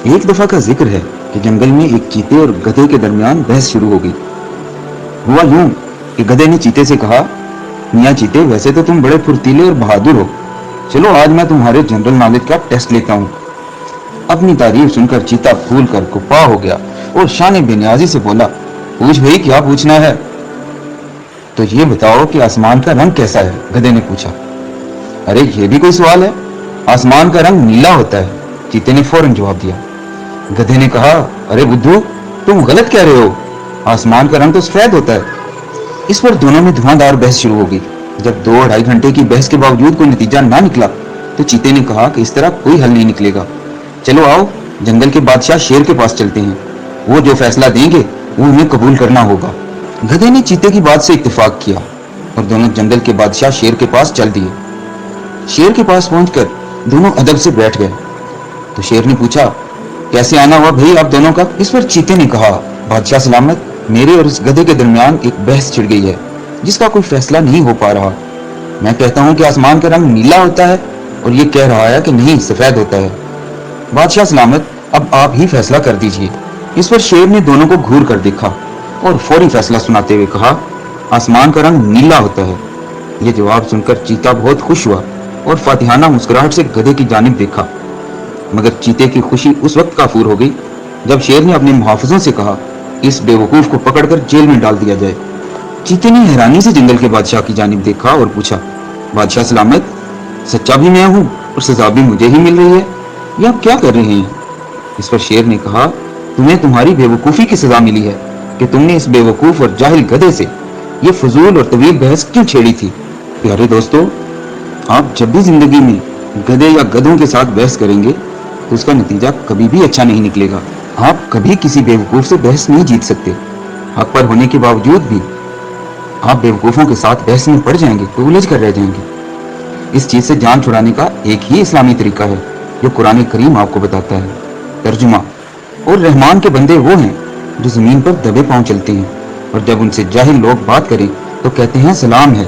ایک دفعہ کا ذکر ہے کہ جنگل میں ایک چیتے اور گدھے کے درمیان بحث شروع ہو گئی۔ ہوا یوں کہ گدھے نے چیتے سے کہا، میاں چیتے، ویسے تو تم بڑے پھرتیلے اور بہادر ہو، چلو آج میں تمہارے جنرل نالج کا ٹیسٹ لیتا ہوں۔ اپنی تعریف سن کر چیتا پھول کر کپا ہو گیا اور شان بے نیازی سے بولا، پوچھ بھئی، کیا پوچھنا ہے؟ تو یہ بتاؤ کہ آسمان کا رنگ کیسا ہے؟ گدھے نے پوچھا۔ ارے یہ بھی کوئی سوال ہے، آسمان کا رنگ نیلا ہوتا ہے، چیتے نے فوراً جواب دیا۔ گدھے نے کہا، ارے بدھو، تم غلط کہہ رہے ہو، آسمان کا رنگ تو سفید ہوتا ہے۔ اس پر دونوں میں دھواں بحث شروع ہو گئی۔ جب 2-2.5 گھنٹے کی بحث کے باوجود کوئی نتیجہ نہ نکلا تو چیتے نے کہا کہ اس طرح کوئی حل نہیں نکلے گا، چلو آؤ جنگل کے بادشاہ شیر کے پاس چلتے ہیں، وہ جو فیصلہ دیں گے وہ ہمیں قبول کرنا ہوگا۔ گدھے نے چیتے کی بات سے اتفاق کیا اور دونوں جنگل کے بادشاہ شیر کے پاس چل دیے۔ شیر کے پاس پہنچ کر دونوں ادب سے بیٹھ گئے تو شیر نے پوچھا، کیسے آنا ہوا بھائی آپ دونوں کا؟ اس پر چیتے نے کہا، بادشاہ سلامت، میرے اور اس گدھے کے درمیان ایک بحث چھڑ گئی ہے جس کا کوئی فیصلہ نہیں ہو پا رہا۔ میں کہتا ہوں کہ آسمان کا رنگ نیلا ہوتا ہے اور یہ کہہ رہا ہے کہ نہیں، سفید ہوتا ہے۔ بادشاہ سلامت، اب آپ ہی فیصلہ کر دیجئے۔ اس پر شیر نے دونوں کو گھور کر دیکھا اور فوری فیصلہ سناتے ہوئے کہا، آسمان کا رنگ نیلا ہوتا ہے۔ یہ جواب سن کر چیتا بہت خوش ہوا اور فاتحانہ مسکراہٹ سے گدھے کی جانب دیکھا، مگر چیتے کی خوشی اس وقت کافور ہو گئی جب شیر نے اپنے محافظوں سے کہا، اس بے وقوف کو پکڑ کر جیل میں ڈال دیا جائے۔ چیتے نے حیرانی سے جنگل کے بادشاہ کی جانب دیکھا اور پوچھا، بادشاہ سلامت، سچا بھی میں ہوں اور سزا بھی مجھے ہی مل رہی ہے، یہ آپ کیا کر رہے ہیں؟ اس پر شیر نے کہا، تمہیں تمہاری بے وقوفی کی سزا ملی ہے کہ تم نے اس بے وقوف اور جاہل گدھے سے یہ فضول اور طویل بحث کیوں چھیڑی تھی؟ پیارے دوستو، آپ جب بھی زندگی میں گدھے یا گدھوں کے ساتھ بحث کریں گے تو اس کا نتیجہ کبھی بھی اچھا نہیں نکلے گا۔ آپ کبھی کسی بے وقوف سے بحث نہیں جیت سکتے، حق پر ہونے کے باوجود بھی آپ بے وقوفوں کے ساتھ بحث میں پڑ جائیں گے تو الجھ کر رہ جائیں گے۔ اس چیز سے جان چھڑانے کا ایک ہی اسلامی طریقہ ہے جو قرآن کریم آپ کو بتاتا ہے۔ ترجمہ، اور رحمان کے بندے وہ ہیں جو زمین پر دبے پاؤں چلتے ہیں اور جب ان سے جاہل لوگ بات کریں تو کہتے ہیں سلام ہے،